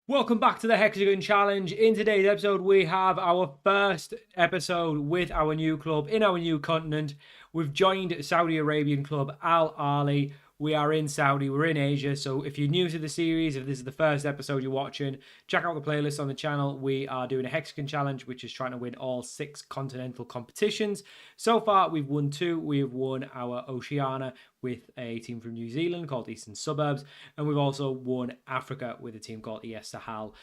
Welcome back to the Hexagon Challenge. In today's episode, we have our first episode with our new club in our new continent. We've joined Saudi Arabian club Al Ahly. We are in Saudi, we're in Asia, so if you're new to the series, if this is the first episode you're watching, check out the playlist on the channel. We are doing a Hexagon Challenge, which is trying to win all 6 continental competitions. So far, we've won 2. We've won our Oceania with a team from New Zealand called Eastern Suburbs, and we've also won Africa with a team called ES Sahel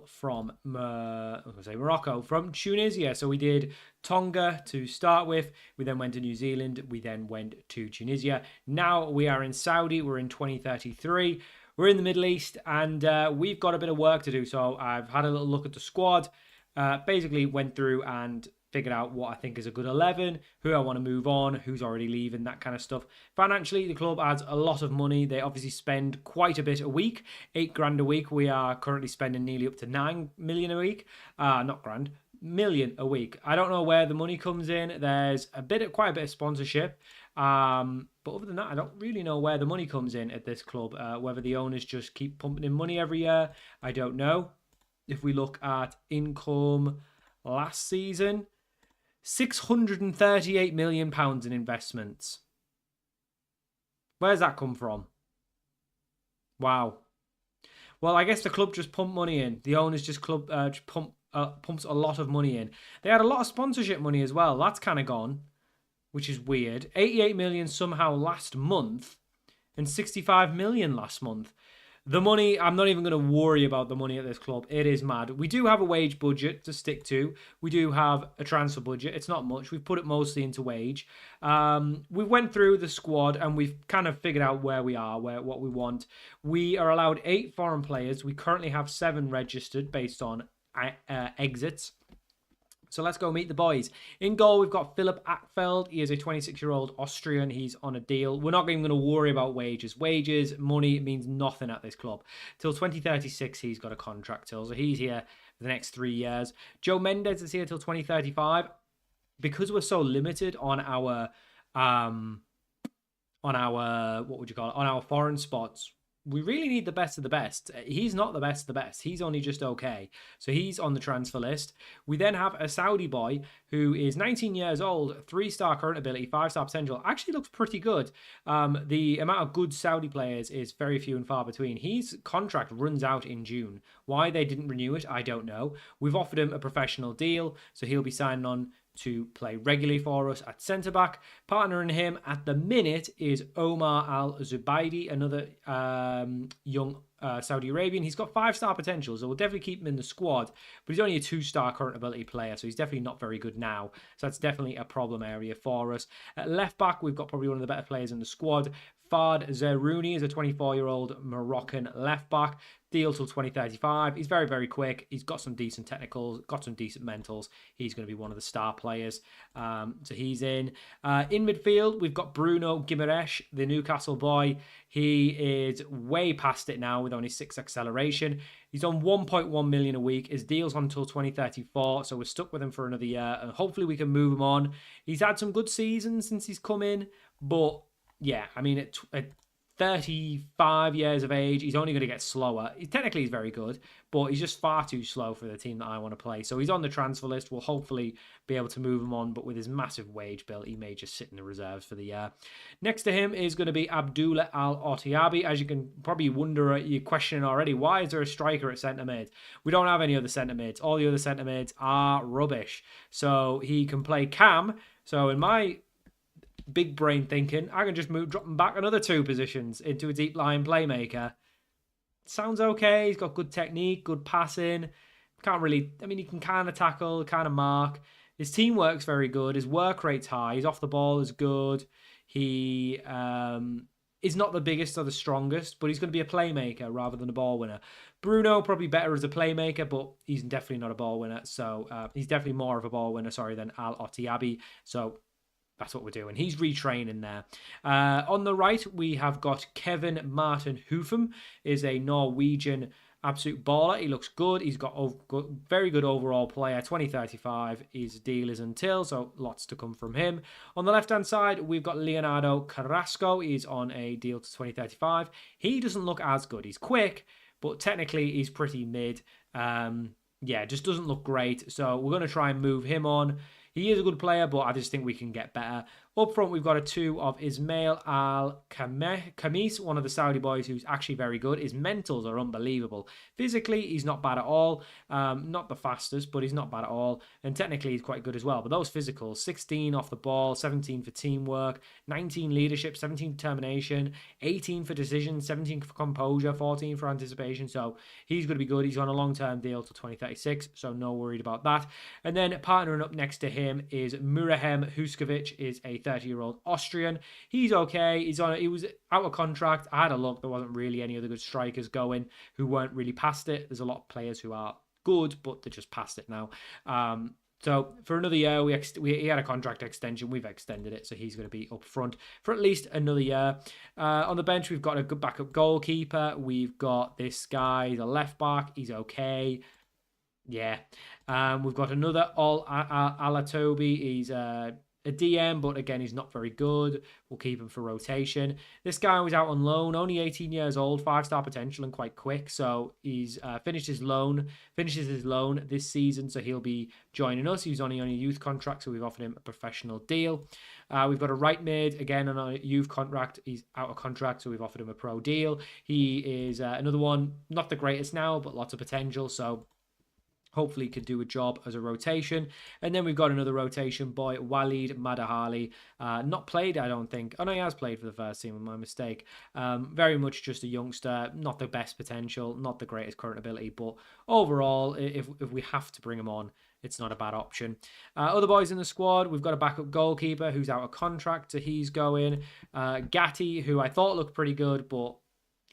from Morocco, from Tunisia. So we did Tonga to start with, we then went to New Zealand, we then went to Tunisia. Now we are in Saudi, we're in 2033, we're in the Middle East, and we've got a bit of work to do. So I've had a little look at the squad, basically went through and figured out what I think is a good 11, who I want to move on, who's already leaving, that kind of stuff. Financially, the club has a lot of money. They obviously spend quite a bit a week, 8 grand a week. We are currently spending nearly up to 9 million a week. Not grand, million a week. I don't know where the money comes in. There's quite a bit of sponsorship. But other than that, I don't really know where the money comes in at this club. Whether the owners just keep pumping in money every year, I don't know. If we look at income last season, £638 million in investments. Where's that come from? Wow. Well, I guess the club just pumped money in. The owners just pumps a lot of money in. They had a lot of sponsorship money as well. That's kind of gone, which is weird. 88 million somehow last month and 65 million last month. The money, I'm not even going to worry about the money at this club. It is mad. We do have a wage budget to stick to. We do have a transfer budget. It's not much. We've put it mostly into wage. We went through the squad and we've kind of figured out where we are, what we want. We are allowed 8 foreign players. We currently have 7 registered based on exits. So let's go meet the boys. In goal, we've got Philip Ackfeld. He is a 26-year-old Austrian. He's on a deal. We're not even going to worry about wages. Wages, money means nothing at this club. Till 2036, he's got a contract till. So he's here for the next 3 years. Joe Mendes is here till 2035. Because we're so limited on our foreign spots, we really need the best of the best. He's not the best of the best. He's only just okay. So he's on the transfer list. We then have a Saudi boy who is 19 years old, 3-star current ability, 5-star potential. Actually looks pretty good. The amount of good Saudi players is very few and far between. His contract runs out in June. Why they didn't renew it, I don't know. We've offered him a professional deal, so he'll be signing on to play regularly for us at centre-back. Partnering him at the minute is Omar Al-Zubaidi, another young Saudi Arabian. He's got 5-star potential, so we'll definitely keep him in the squad, but he's only a 2-star current ability player, so he's definitely not very good now. So that's definitely a problem area for us. At left-back, we've got probably one of the better players in the squad. Fard Zerouni is a 24-year-old Moroccan left-back. Deal till 2035. He's very, very quick. He's got some decent technicals, got some decent mentals. He's going to be one of the star players. So he's in. In midfield, we've got Bruno Guimaraes, the Newcastle boy. He is way past it now with only 6 acceleration. He's on 1.1 million a week. His deal's on until 2034, so we're stuck with him for another year, and hopefully we can move him on. He's had some good seasons since he's come in, but yeah, I mean, at 35 years of age, he's only going to get slower. He's very good, but he's just far too slow for the team that I want to play. So he's on the transfer list. We'll hopefully be able to move him on, but with his massive wage bill, he may just sit in the reserves for the year. Next to him is going to be Abdullah Al-Otiabi. As you can probably wonder, you're questioning already, why is there a striker at centre mid? We don't have any other centre mids. All the other centre mids are rubbish. So he can play cam. So in my big brain thinking, I can just drop him back another 2 positions into a deep line playmaker. Sounds okay. He's got good technique, good passing. He can kind of tackle, kind of mark. His teamwork's very good. His work rate's high. His off the ball is good. He is not the biggest or the strongest, but he's going to be a playmaker rather than a ball winner. Bruno, probably better as a playmaker, but he's definitely not a ball winner. So he's definitely more of a ball winner, than Al-Otiabi. So that's what we're doing. He's retraining there. On the right, we have got Kevin Martin Hufum, is a Norwegian absolute baller. He looks good. He's got very good overall player. 2035, his deal is until, so lots to come from him. On the left-hand side, we've got Leonardo Carrasco. He's on a deal to 2035. He doesn't look as good. He's quick, but technically he's pretty mid. Yeah, just doesn't look great. So we're going to try and move him on. He is a good player, but I just think we can get better. Up front, we've got a 2 of Ismail Al-Khamis, one of the Saudi boys who's actually very good. His mentals are unbelievable. Physically, he's not bad at all. Not the fastest, but he's not bad at all. And technically, he's quite good as well. But those physicals, 16 off the ball, 17 for teamwork, 19 leadership, 17 determination, 18 for decision, 17 for composure, 14 for anticipation. So he's going to be good. He's on a long-term deal to 2036, so no worried about that. And then partnering up next to him is Murahem Huskovic, is a 30-year-old Austrian. He's okay. He was out of contract. I had a look. There wasn't really any other good strikers going who weren't really past it. There's a lot of players who are good, but they're just past it now. So for another year, he had a contract extension. We've extended it, so he's going to be up front for at least another year. On the bench, we've got a good backup goalkeeper. We've got this guy, the left back. He's okay. Yeah. We've got another Alatobi. He's a DM, but again, he's not very good. We'll keep him for rotation. This guy was out on loan, only 18 years old, 5-star potential and quite quick. So he's finishes his loan this season, so he'll be joining us. He's only on a youth contract, so we've offered him a professional deal. We've got a right mid, again, on a youth contract. He's out of contract, so we've offered him a pro deal. He is another one, not the greatest now, but lots of potential, so hopefully could do a job as a rotation. And then we've got another rotation boy, Walid Madahali. Not played, I don't think. Oh, no, he has played for the first team, my mistake. Very much just a youngster, not the best potential, not the greatest current ability, but overall, if we have to bring him on, it's not a bad option. Other boys in the squad, we've got a backup goalkeeper who's out of contract, so he's going. Gatti, who I thought looked pretty good, but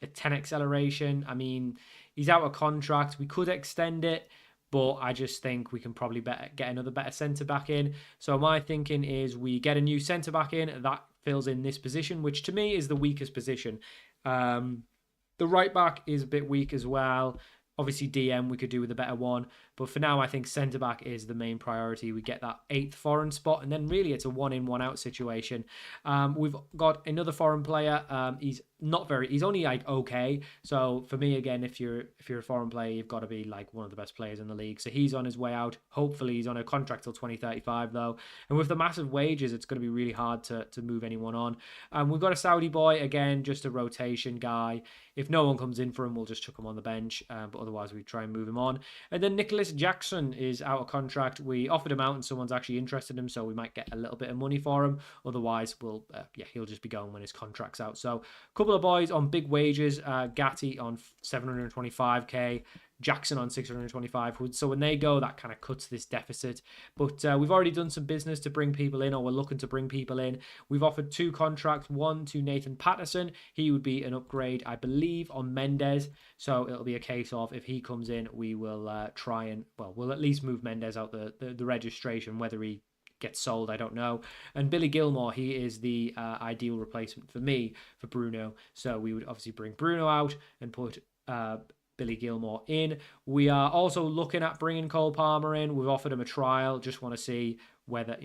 a 10 acceleration. I mean, he's out of contract. We could extend it, but I just think we can probably get another better centre-back in. So my thinking is we get a new centre-back in that fills in this position, which to me is the weakest position. The right-back is a bit weak as well. Obviously, DM we could do with a better one. But for now, I think centre-back is the main priority. We get that 8th foreign spot, and then really it's a one-in, one-out situation. We've got another foreign player. He's only like okay. So for me, again, if you're a foreign player, you've got to be like one of the best players in the league. So he's on his way out. Hopefully he's on a contract till 2035 though. And with the massive wages, it's going to be really hard to move anyone on. We've got a Saudi boy, again, just a rotation guy. If no one comes in for him, we'll just chuck him on the bench. But otherwise we try and move him on. And then Nicholas Jackson is out of contract. We offered him out and someone's actually interested in him, so we might get a little bit of money for him. Otherwise, he'll just be going when his contract's out. So a couple of boys on big wages. Gatti on 725k. Jackson on 625. So when they go, that kind of cuts this deficit. But we've already done some business to bring people in, or we're looking to bring people in. We've offered 2 contracts, one to Nathan Patterson. He would be an upgrade, I believe, on Mendes. So it'll be a case of if he comes in, we will we'll at least move Mendes out the registration. Whether he gets sold, I don't know. And Billy Gilmore, he is the ideal replacement for me for Bruno. So we would obviously bring Bruno out and put Billy Gilmore in. We are also looking at bringing Cole Palmer in. We've offered him a trial. Just want to see whether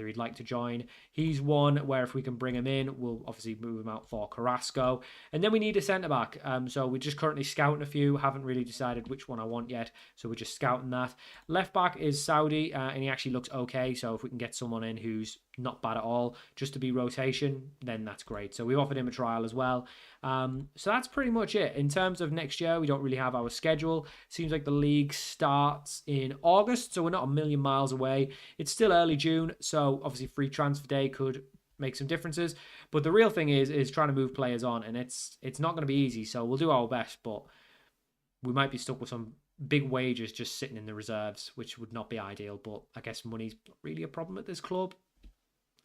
he'd like to join. He's one where if we can bring him in, we'll obviously move him out for Carrasco. And then we need a centre-back. So we're just currently scouting a few. Haven't really decided which one I want yet. So we're just scouting that. Left-back is Saudi, and he actually looks okay. So if we can get someone in who's not bad at all, just to be rotation, then that's great. So we've offered him a trial as well. So that's pretty much it. In terms of next year, we don't really have our schedule. Seems like the league starts in August, so we're not a million miles away. It's still early June, so obviously free transfer day could make some differences. But the real thing is trying to move players on, and it's not going to be easy, so we'll do our best, but we might be stuck with some big wages just sitting in the reserves, which would not be ideal, but I guess money's not really a problem at this club.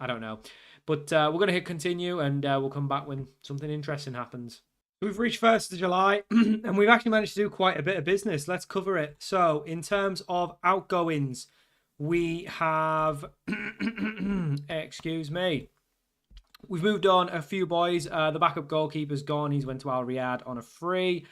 I don't know. But we're going to hit continue, and we'll come back when something interesting happens. We've reached 1st of July, and we've actually managed to do quite a bit of business. Let's cover it. So in terms of outgoings, we have... excuse me. We've moved on a few boys. The backup goalkeeper's gone. He's went to Al Riyadh on a free.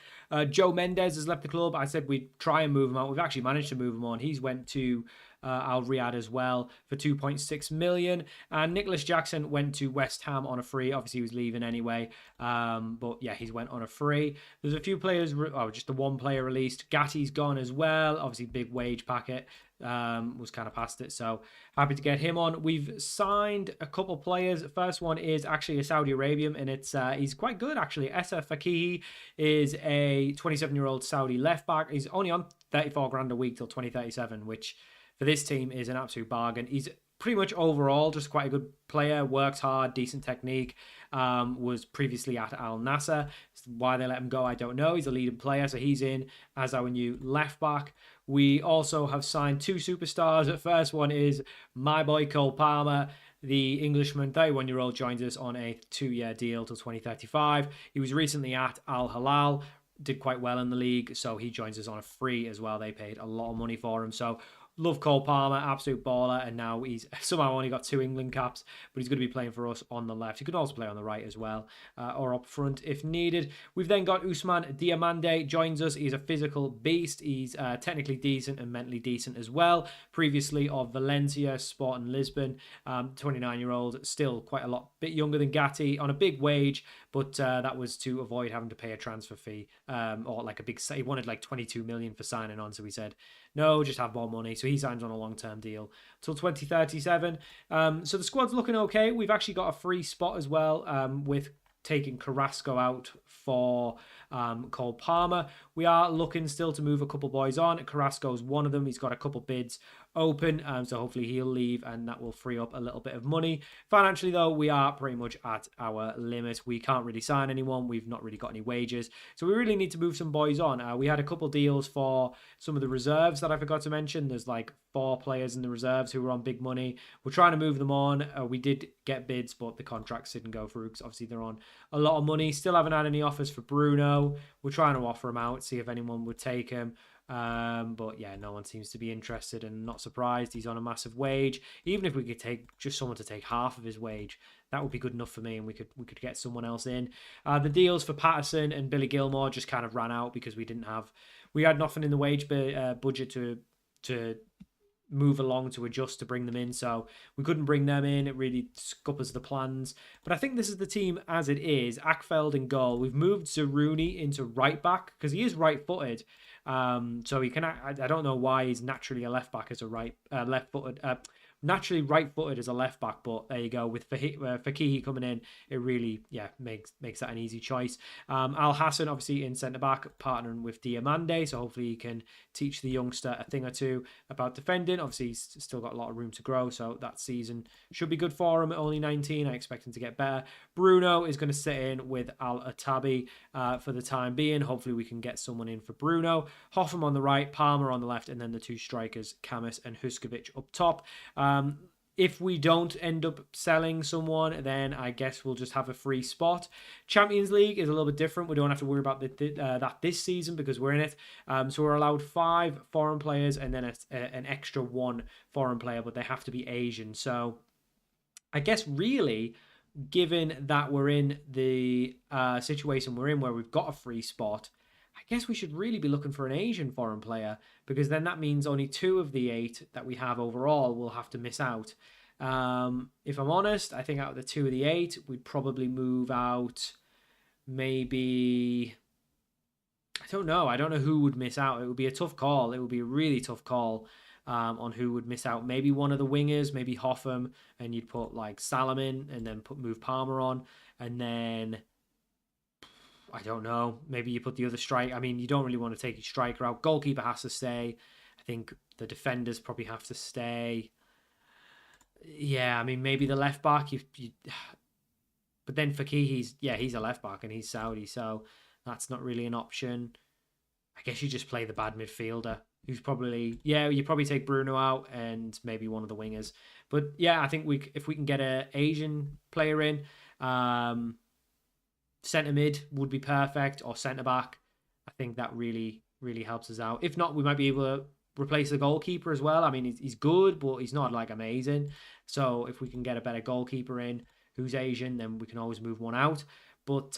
Joe Mendes has left the club. I said we'd try and move him out. We've actually managed to move him on. He's went to Al Riyadh as well for 2.6 million. And Nicholas Jackson went to West Ham on a free. Obviously, he was leaving anyway. But yeah, he's went on a free. There's a few players, just the one player released. Gatti's gone as well. Obviously, big wage packet. Was kind of past it, so happy to get him on. We've signed a couple players. The first one is actually a Saudi Arabian, and he's quite good actually. Essa Fakihi is a 27-year-old Saudi left back. He's only on 34 grand a week till 2037, which for this team is an absolute bargain. He's pretty much overall just quite a good player, works hard, decent technique, was previously at Al Nassr. Why they let him go, I don't know. He's a leading player, so he's in as our new left back. We also have signed two superstars. The first one is my boy Cole Palmer. The Englishman, 31-year-old, joins us on a 2-year deal till 2035. He was recently at Al Hilal, did quite well in the league, so he joins us on a free as well. They paid a lot of money for him, so love Cole Palmer, absolute baller, and now he's somehow only got 2 England caps, but he's going to be playing for us on the left. He could also play on the right as well, or up front if needed. We've then got Usman Diamande joins us. He's a physical beast. He's technically decent and mentally decent as well. Previously of Valencia, Sporting Lisbon, 29-year-old, still quite a bit younger than Gatti, on a big wage, but that was to avoid having to pay a transfer fee, or like a big, he wanted like 22 million for signing on, so we said, no, just have more money. So he signs on a long-term deal till 2037. So the squad's looking okay. We've actually got a free spot as well, with taking Carrasco out for Cole Palmer. We are looking still to move a couple boys on. Carrasco's one of them. He's got a couple bids open, so hopefully he'll leave and that will free up a little bit of money. Financially though, we are pretty much at our limit. We can't really sign anyone. We've not really got any wages, so we really need to move some boys on. We had a couple deals for some of the reserves that I forgot to mention. There's like 4 players in the reserves who were on big money. We're trying to move them on. We did get bids, but the contracts didn't go through because obviously they're on a lot of money. Still haven't had any offers for Bruno. We're trying to offer him out, see if anyone would take him. But yeah, no one seems to be interested, and not surprised. He's on a massive wage. Even if we could take just someone to take half of his wage, that would be good enough for me, and we could get someone else in. The deals for Patterson and Billy Gilmore just kind of ran out because we had nothing in the wage budget to move along to adjust to bring them in, so we couldn't bring them in. It really scuppers the plans. But I think this is the team as it is. Akfeld in goal. We've moved Zeruni into right back because he is right-footed. So he can. I don't know why he's naturally a left back as a left-footed. Naturally right-footed as a left back, but there you go. With Fakihi coming in, it really makes that an easy choice. Al Hassan obviously in centre back, partnering with Diamande, so hopefully he can teach the youngster a thing or two about defending. Obviously he's still got a lot of room to grow, so that season should be good for him. At only 19, I expect him to get better. Bruno is going to sit in with Al Atabi for the time being. Hopefully we can get someone in for Bruno. Hoffman on the right, Palmer on the left, and then the 2 strikers, Kamis and Huskovic up top. If we don't end up selling someone, then I guess we'll just have a free spot. Champions League is a little bit different. We don't have to worry about that this season because we're in it. So we're allowed 5 foreign players and then an extra 1 foreign player, but they have to be Asian. So I guess really, given that we're in the situation we're in where we've got a free spot, I guess we should really be looking for an Asian foreign player, because then that means only 2 of the 8 that we have overall will have to miss out. If I'm honest, I think out of the 2 of the 8, we'd probably move out maybe... I don't know who would miss out. It would be a tough call. It would be a really tough call on who would miss out. Maybe one of the wingers, maybe Hoffman, and you'd put like Salomon and then move Palmer on, and then... I don't know. Maybe you put the other strike. I mean, you don't really want to take your striker out. Goalkeeper has to stay. I think the defenders probably have to stay. Yeah, I mean, maybe the left back. But then Fakihi's, he's a left back and he's Saudi, so that's not really an option. I guess you just play the bad midfielder, who's probably, you probably take Bruno out and maybe one of the wingers. But yeah, I think if we can get an Asian player in, centre mid would be perfect, or centre back. I think that really, really helps us out. If not, we might be able to replace the goalkeeper as well. I mean, he's good, but he's not like amazing. So if we can get a better goalkeeper in who's Asian, then we can always move one out. But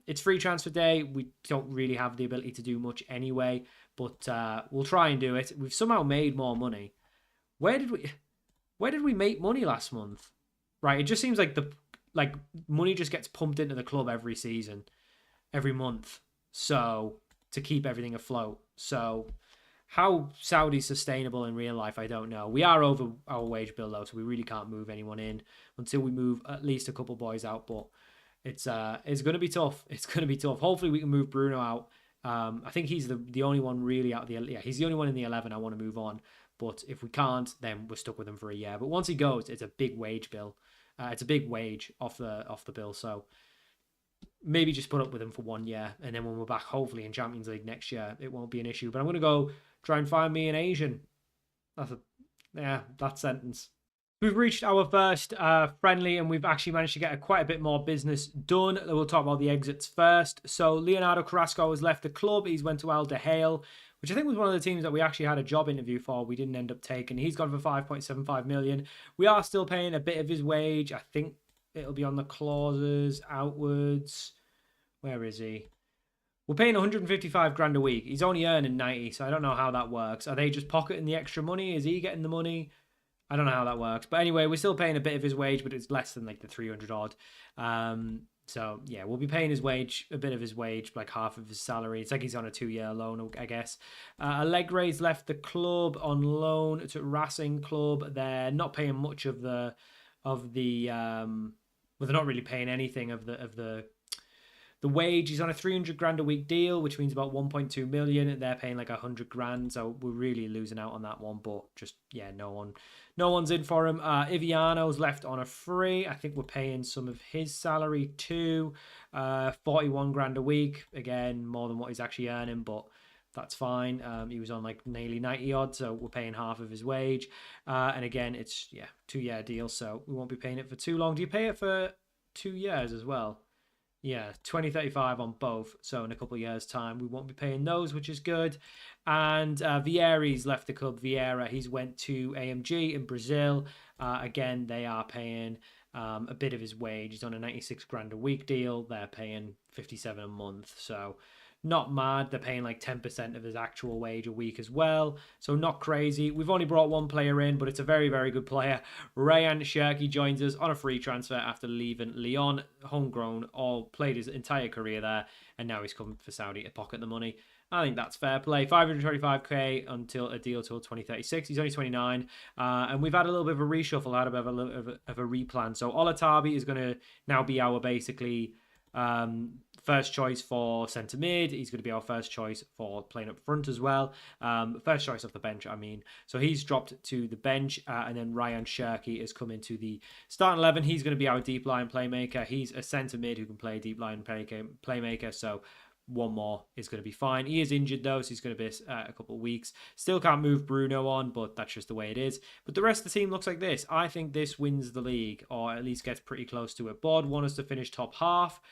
it's free transfer day. We don't really have the ability to do much anyway, but we'll try and do it. We've somehow made more money. Where did we make money last month? Right, it just seems like money just gets pumped into the club every season, every month, so to keep everything afloat. So how Saudi's sustainable in real life, I don't know. We are over our wage bill though, so we really can't move anyone in until we move at least a couple boys out. But it's going to be tough. It's going to be tough. Hopefully we can move Bruno out. I think he's the only one really out of the he's the only one in the 11 I want to move on. But if we can't, then we're stuck with him for a year. But once he goes, it's a big wage bill. It's a big wage off the bill. So maybe just put up with him for 1 year, and then when we're back, hopefully in Champions League next year, it won't be an issue. But I'm going to go try and find me an Asian. That sentence. We've reached our first friendly, and we've actually managed to get quite a bit more business done. We'll talk about the exits first. So Leonardo Carrasco has left the club. He's went to Al Dahale, which I think was one of the teams that we actually had a job interview for. We didn't end up taking. He's gone for 5.75 million. We are still paying a bit of his wage. I think it'll be on the clauses outwards. Where is he? We're paying 155 grand a week. He's only earning 90, so I don't know how that works. Are they just pocketing the extra money? Is he getting the money? I don't know how that works. But anyway, we're still paying a bit of his wage, but it's less than like the 300 odd. So yeah, we'll be paying his wage, a bit of his wage, like half of his salary. It's like he's on a 2-year loan, I guess. Allegre's left the club on loan to Racing Club. They're not paying much of the well, they're not really paying anything of the wage. He's on a 300 grand a week deal, which means about 1.2 million. They're paying like 100 grand, so we're really losing out on that one. But just no one's in for him. Iviano's left on a free. I think we're paying some of his salary too. 41 grand a week. Again, more than what he's actually earning, but that's fine. He was on like nearly 90 odd, so we're paying half of his wage. And again, it's 2-year deal, so we won't be paying it for too long. Do you pay it for 2 years as well? Yeah, 2035 on both. So in a couple of years' time, we won't be paying those, which is good. And Vieri's left the club. Vieira, he's went to AMG in Brazil. Again, they are paying a bit of his wage. He's on a 96 grand a week deal. They're paying 57 a month. So not mad. They're paying like 10% of his actual wage a week as well. So not crazy. We've only brought one player in, but it's a very, very good player. Rayan Cherki joins us on a free transfer after leaving Lyon. Homegrown, all played his entire career there. And now he's come for Saudi to pocket the money. I think that's fair play. 525k until a deal till 2036. He's only 29. And we've had a little bit of a reshuffle, had a bit of a replan. So Olatabi is going to now be our basically first choice for centre mid. He's going to be our first choice for playing up front as well. First choice off the bench, I mean. So he's dropped to the bench, and then Rayan Cherki is coming to the starting 11. He's going to be our deep line playmaker. He's a centre mid who can play deep line playmaker. So one more is going to be fine. He is injured though, so he's going to be a couple of weeks. Still can't move Bruno on, but that's just the way it is. But the rest of the team looks like this. I think this wins the league, or at least gets pretty close to it. Bod want us to finish top half.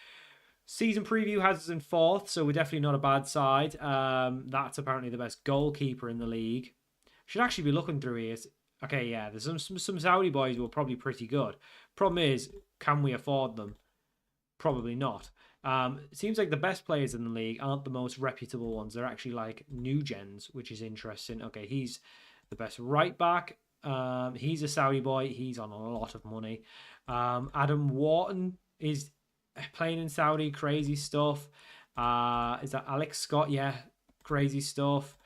Season preview has us in 4th, so we're definitely not a bad side. That's apparently the best goalkeeper in the league. Should actually be looking through here. Okay, yeah, there's some Saudi boys who are probably pretty good. Problem is, can we afford them? Probably not. It seems like the best players in the league aren't the most reputable ones. They're actually like new gens, which is interesting. Okay, he's the best right back. He's a Saudi boy. He's on a lot of money. Adam Wharton is playing in Saudi. Crazy stuff. Is that Alex Scott? Yeah, crazy stuff.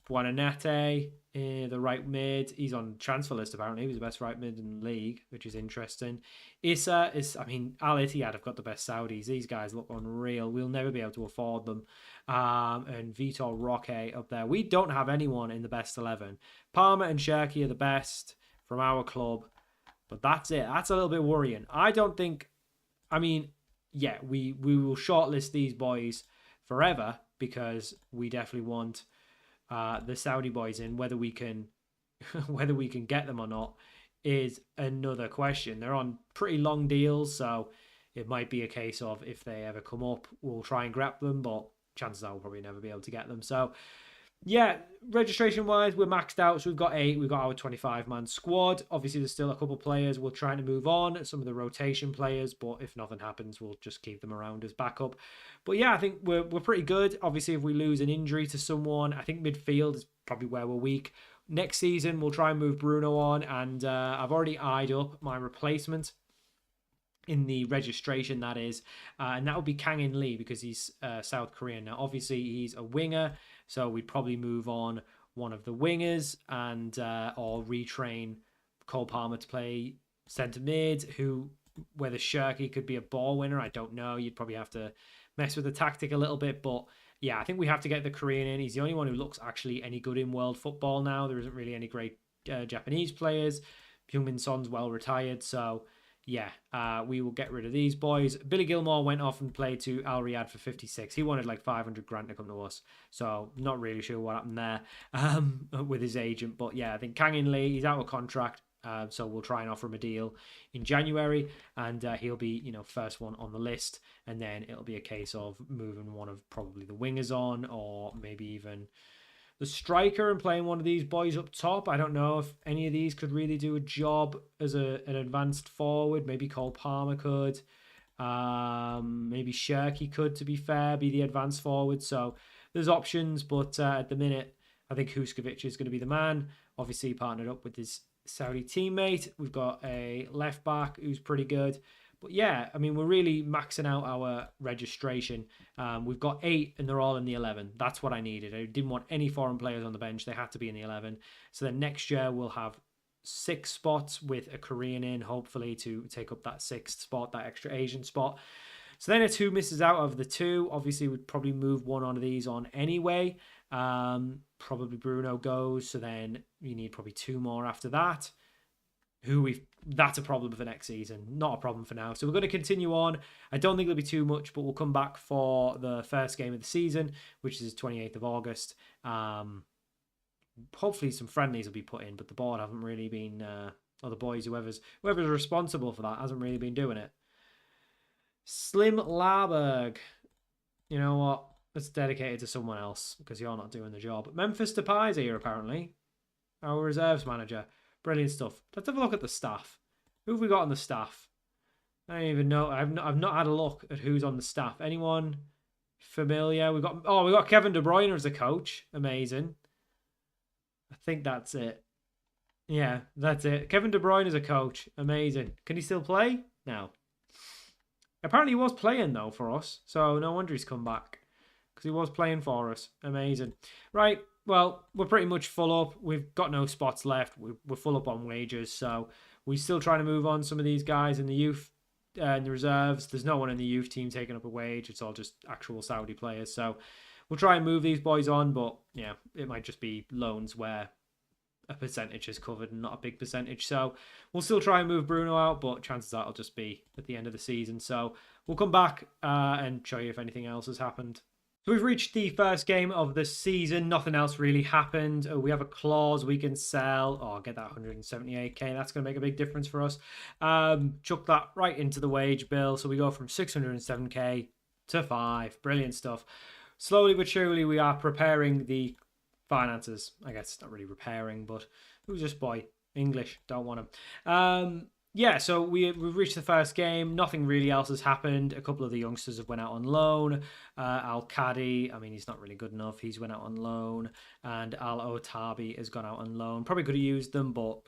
Buonanate, the right mid. He's on transfer list apparently. He was the best right mid in the league, which is interesting. Issa is, I mean, Al Ittihad have got the best Saudis. These guys look unreal. We'll never be able to afford them. And Vitor Roque up there. We don't have anyone in the best 11. Palmer and Cherki are the best from our club, but that's it. That's a little bit worrying. I don't think, I mean, yeah, we will shortlist these boys forever because we definitely want the Saudi boys in. Whether we can get them or not is another question. They're on pretty long deals, so it might be a case of if they ever come up, we'll try and grab them, but chances are we'll probably never be able to get them. So Yeah, registration wise, we're maxed out. So we've got 8. We've got our 25-man squad. Obviously, there's still a couple players we're trying to move on, some of the rotation players, but if nothing happens, we'll just keep them around as backup. But yeah, I think we're pretty good. Obviously, if we lose an injury to someone, I think midfield is probably where we're weak. Next season, we'll try and move Bruno on, and I've already eyed up my replacement in the registration, that is, and that would be Kang In Lee, because he's South Korean. Now obviously he's a winger, so we'd probably move on one of the wingers and or retrain Cole Palmer to play centre mid, who whether Shirky could be a ball winner, I don't know. You'd probably have to mess with the tactic a little bit, but yeah, I think we have to get the Korean in. He's the only one who looks actually any good in world football now. There isn't really any great Japanese players. Heung-min Son's well retired, so yeah, we will get rid of these boys. Billy Gilmore went off and played to Al Riyadh for 56. He wanted like 500 grand to come to us, so not really sure what happened there with his agent. But yeah, I think Kang In Lee, he's out of contract, so we'll try and offer him a deal in January, and he'll be first one on the list, and then it'll be a case of moving one of probably the wingers on, or maybe even the striker, and playing one of these boys up top. I don't know if any of these could really do a job as an advanced forward. Maybe Cole Palmer could. Maybe Shirky could, to be fair, be the advanced forward. So there's options, but at the minute, I think Huskovic is going to be the man. Obviously partnered up with his Saudi teammate. We've got a left back who's pretty good. But yeah, I mean, we're really maxing out our registration. We've got 8 and they're all in the 11. That's what I needed. I didn't want any foreign players on the bench. They had to be in the 11. So then next year we'll have 6 spots with a Korean in, hopefully, to take up that 6th spot, that extra Asian spot. So then it's who misses out of the 2. Obviously, we'd probably move one of these on anyway. Probably Bruno goes. So then you need probably 2 more after that. That's a problem for next season, not a problem for now. So we're going to continue on. I don't think there'll be too much, but we'll come back for the first game of the season, which is 28th of August. Hopefully some friendlies will be put in, but the board haven't really been, or the boys, whoever's responsible for that, hasn't really been doing it. Slim Larberg. You know what? Let's dedicate it to someone else, because you're not doing the job. Memphis Depay's here, apparently. Our reserves manager. Brilliant stuff. Let's have a look at the staff. Who have we got on the staff? I don't even know. I've not had a look at who's on the staff. Anyone familiar? We got Kevin De Bruyne as a coach. Amazing. I think that's it. Yeah, that's it. Kevin De Bruyne as a coach. Amazing. Can he still play? No. Apparently he was playing though for us, so no wonder he's come back, because he was playing for us. Amazing. Right. Well, we're pretty much full up. We've got no spots left. We're full up on wages, so we're still trying to move on some of these guys in the youth and the reserves. There's no one in the youth team taking up a wage. It's all just actual Saudi players. So we'll try and move these boys on, but yeah, it might just be loans where a percentage is covered and not a big percentage. So we'll still try and move Bruno out, but chances are it'll just be at the end of the season. So we'll come back and show you if anything else has happened. So we've reached the first game of the season. Nothing else really happened. We have a clause we can sell. Oh, get that 178k. That's going to make a big difference for us. Chuck that right into the wage bill. So we go from 607k to 5. Brilliant stuff. Slowly but surely, we are preparing the finances. I guess not really repairing, but who's this boy? English. Don't want him. Yeah, so we've reached the first game. Nothing really else has happened. A couple of the youngsters have went out on loan. Al-Kadi, I mean, he's not really good enough. He's went out on loan. And Al-Otabi has gone out on loan. Probably could have used them, but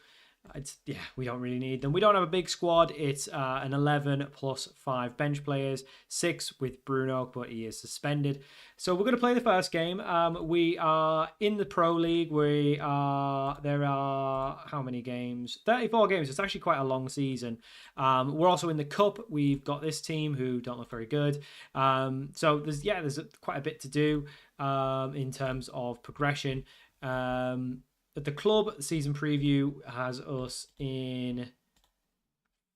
we don't really need them. We don't have a big squad. It's an 11 plus 5 bench players, 6 with Bruno, but he is suspended. So we're going to play the first game. We are in the Pro League. There are how many games? 34 games. It's actually quite a long season. We're also in the Cup. We've got this team who don't look very good. So there's quite a bit to do in terms of progression. At the club, the season preview has us in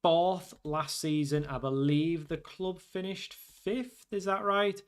4th last season. I believe the club finished 5th. Is that right?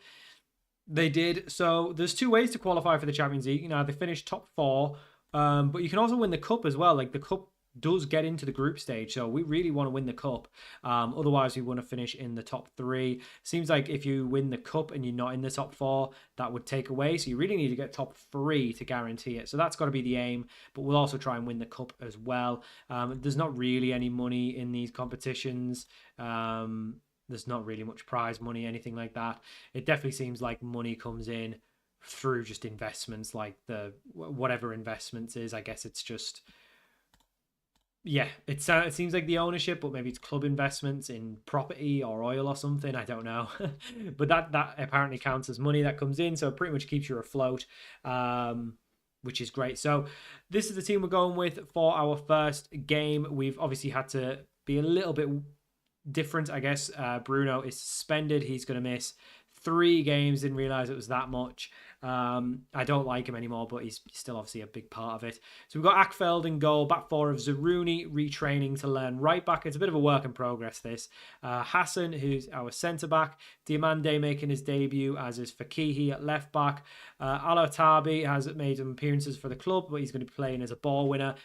They did. So there's 2 ways to qualify for the Champions League. You know, they finished top 4, but you can also win the cup as well. Like the cup does get into the group stage. So we really want to win the cup. Otherwise, we want to finish in the top 3. Seems like if you win the cup and you're not in the top 4, that would take away. So you really need to get top 3 to guarantee it. So that's got to be the aim. But we'll also try and win the cup as well. There's not really any money in these competitions. There's not really much prize money, anything like that. It definitely seems like money comes in through just investments, like the whatever investments is. I guess it's just, yeah, it seems like the ownership, but maybe it's club investments in property or oil or something. I don't know. But that apparently counts as money that comes in, so it pretty much keeps you afloat, which is great. So this is the team we're going with for our first game. We've obviously had to be a little bit different, I guess. Bruno is suspended. He's going to miss 3 games. Didn't realize it was that much. I don't like him anymore, but he's still obviously a big part of it. So we've got Akfeld in goal, back 4 of Zaruni retraining to learn right back. It's a bit of a work in progress, this. Hassan, who's our centre-back. Diamande making his debut, as is Fakihi at left-back. Al-Atabi has made some appearances for the club, but he's going to be playing as a ball winner.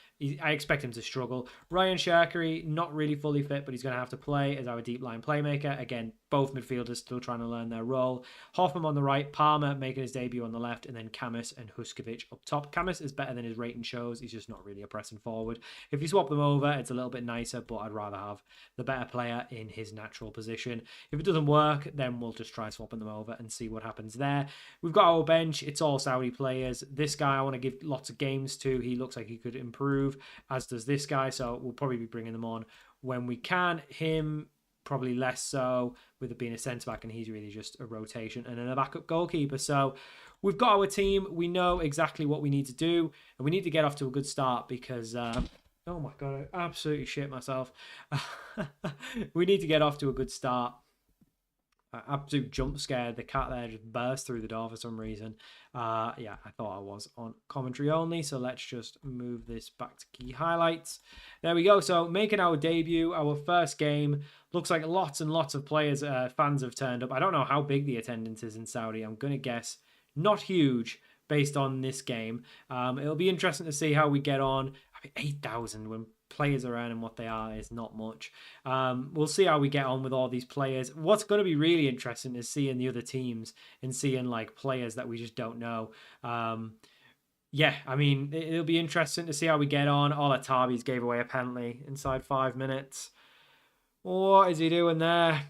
I expect him to struggle. Ryan Shaqiri, not really fully fit, but he's going to have to play as our deep line playmaker. Again, both midfielders still trying to learn their role. Hoffman on the right, Palmer making his debut on the left, and then Kamis and Huskovic up top. Kamis is better than his rating shows. He's just not really a pressing forward. If you swap them over, it's a little bit nicer, but I'd rather have the better player in his natural position. If it doesn't work, then we'll just try swapping them over and see what happens there. We've got our bench. It's all Saudi players. This guy I want to give lots of games to. He looks like he could improve, as does this guy, so we'll probably be bringing them on when we can. Him, probably less so, with it being a centre-back, and he's really just a rotation and then a backup goalkeeper. So we've got our team. We know exactly what we need to do, and we need to get off to a good start because, oh my God, I absolutely shit myself. We need to get off to a good start. Absolute jump scare. The cat there just burst through the door for some reason. Yeah, I thought I was on commentary only, so let's just move this back to key highlights. There we go. So making our debut, our first game. Looks like lots and lots of players, fans have turned up. I don't know how big the attendance is in Saudi. I'm going to guess not huge based on this game. It'll be interesting to see how we get on. I mean, 8,000 when players are earning what they are is not much. We'll see how we get on with all these players. What's going to be really interesting is seeing the other teams and seeing like players that we just don't know. Yeah, I mean, it'll be interesting to see how we get on. Al-Atabi's gave away a penalty inside 5 minutes. What is he doing there?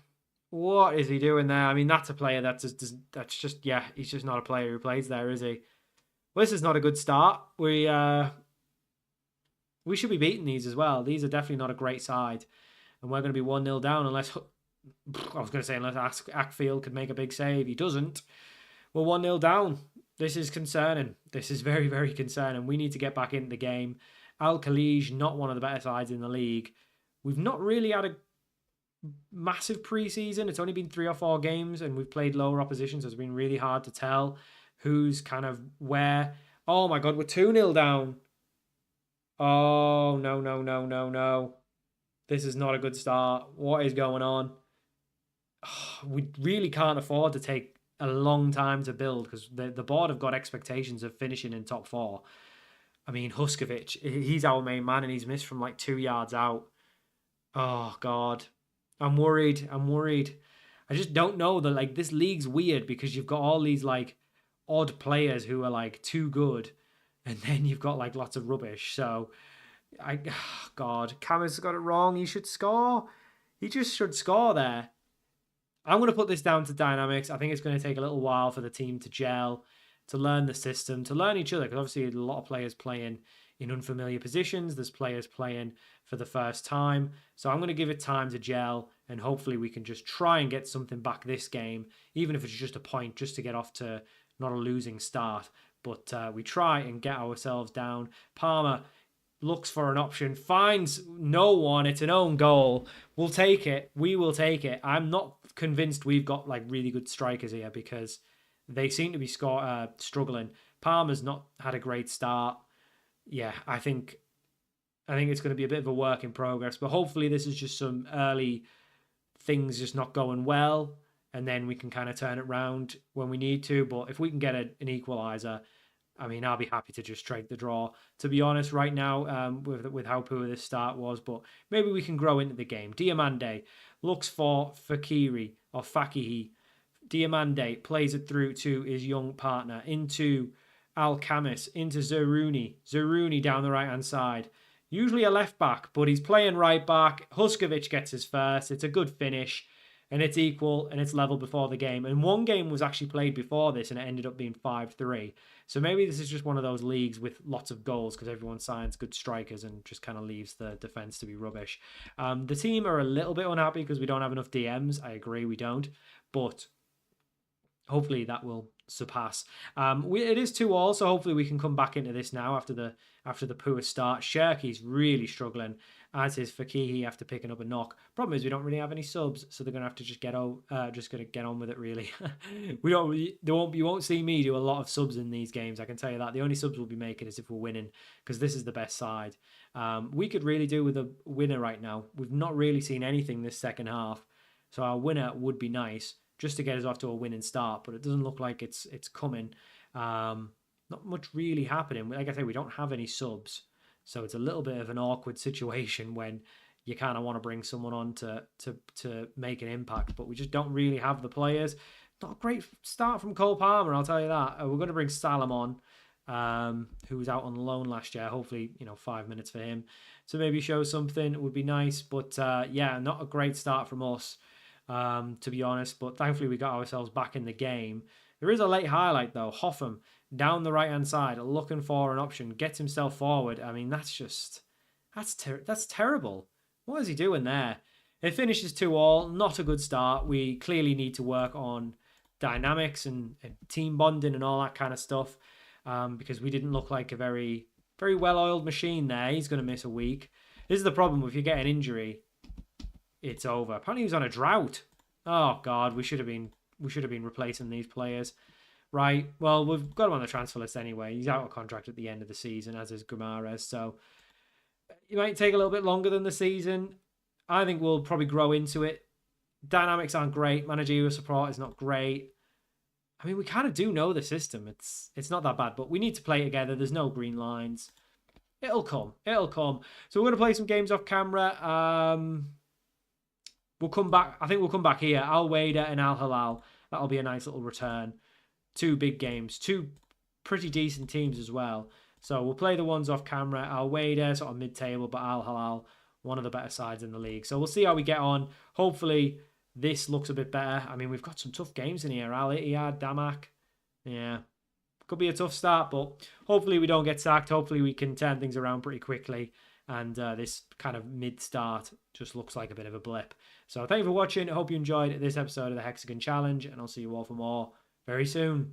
What is he doing there? I mean, that's a player that's just, yeah, he's just not a player who plays there, is he? Well, this is not a good start. We should be beating these as well. These are definitely not a great side. And we're going to be 1-0 down unless, I was going to say, unless Akfield could make a big save. He doesn't. We're 1-0 down. This is concerning. This is very, very concerning. We need to get back into the game. Al-Khalij, not one of the better sides in the league. We've not really had a massive preseason. It's only been 3 or 4 games and we've played lower opposition, so it's been really hard to tell who's kind of where. Oh my God, we're 2-0 down. Oh, no. This is not a good start. What is going on? Oh, we really can't afford to take a long time to build because the board have got expectations of finishing in top 4. I mean, Huskovic, he's our main man and he's missed from like 2 yards out. Oh, God. I'm worried. I just don't know that, like, this league's weird because you've got all these, like, odd players who are, like, too good. And then you've got, like, lots of rubbish. So, God, Cameron's got it wrong. He should score. He just should score there. I'm going to put this down to dynamics. I think it's going to take a little while for the team to gel, to learn the system, to learn each other. Because obviously a lot of players playing in unfamiliar positions. There's players playing for the first time. So I'm going to give it time to gel. And hopefully we can just try and get something back this game. Even if it's just a point, just to get off to not a losing start. But we try and get ourselves down. Palmer looks for an option, finds no one. It's an own goal. We'll take it. We will take it. I'm not convinced we've got like really good strikers here because they seem to be struggling. Palmer's not had a great start. Yeah, I think it's going to be a bit of a work in progress. But hopefully this is just some early things just not going well. And then we can kind of turn it around when we need to. But if we can get an equaliser, I mean, I'll be happy to just take the draw, to be honest, right now, with how poor this start was. But maybe we can grow into the game. Diamande looks for Fakiri or Fakihi. Diamande plays it through to his young partner, into Alcamis, into Zeruni. Zeruni down the right-hand side. Usually a left back, but he's playing right back. Huskovic gets his first. It's a good finish, and it's equal, and it's level before the game. And one game was actually played before this, and it ended up being 5-3. So maybe this is just one of those leagues with lots of goals because everyone signs good strikers and just kind of leaves the defense to be rubbish. The team are a little bit unhappy because we don't have enough DMs. I agree, we don't. But hopefully that will surpass. It is 2-2, so hopefully we can come back into this now after the poor start. Shirky's really struggling, as is Fakihi after picking up a knock. Problem is we don't really have any subs, so they're gonna have to just get on with it. Really, you won't see me do a lot of subs in these games. I can tell you that. The only subs we'll be making is if we're winning, because this is the best side. We could really do with a winner right now. We've not really seen anything this second half, so our winner would be nice, just to get us off to a winning start, but it doesn't look like it's coming. Not much really happening. Like I say, we don't have any subs, so it's a little bit of an awkward situation when you kind of want to bring someone on to make an impact, but we just don't really have the players. Not a great start from Cole Palmer, I'll tell you that. We're going to bring Salem on, who was out on loan last year. Hopefully, 5 minutes for him to maybe show something. It would be nice, but yeah, not a great start from us, to be honest, but thankfully we got ourselves back in the game. There is a late highlight though. Hoffam down the right hand side looking for an option, gets himself forward. I mean, that's terrible. What is he doing there? It finishes 2-2. Not a good start. We clearly need to work on dynamics and team bonding and all that kind of stuff, because we didn't look like a very, very well-oiled machine there. He's going to miss a week. This is the problem. If you get an injury, it's over. Apparently he was on a drought. Oh God, we should have been replacing these players. Right, well, we've got him on the transfer list anyway. He's out of contract at the end of the season, as is Guimaraes, so it might take a little bit longer than the season. I think we'll probably grow into it. Dynamics aren't great. Managerial support is not great. I mean, we kind of do know the system. It's not that bad, but we need to play together. There's no green lines. It'll come. So we're going to play some games off camera. We'll come back. I think we'll come back here. Al Wada and Al Hilal. That'll be a nice little return. 2 big games. 2 pretty decent teams as well. So we'll play the ones off camera. Al Wada, sort of mid-table, but Al Hilal, one of the better sides in the league. So we'll see how we get on. Hopefully this looks a bit better. I mean, we've got some tough games in here. Al Ittihad, Damak. Yeah. Could be a tough start, but hopefully we don't get sacked. Hopefully we can turn things around pretty quickly. And this kind of mid-start just looks like a bit of a blip. So thank you for watching. I hope you enjoyed this episode of the Hexagon Challenge, and I'll see you all for more very soon.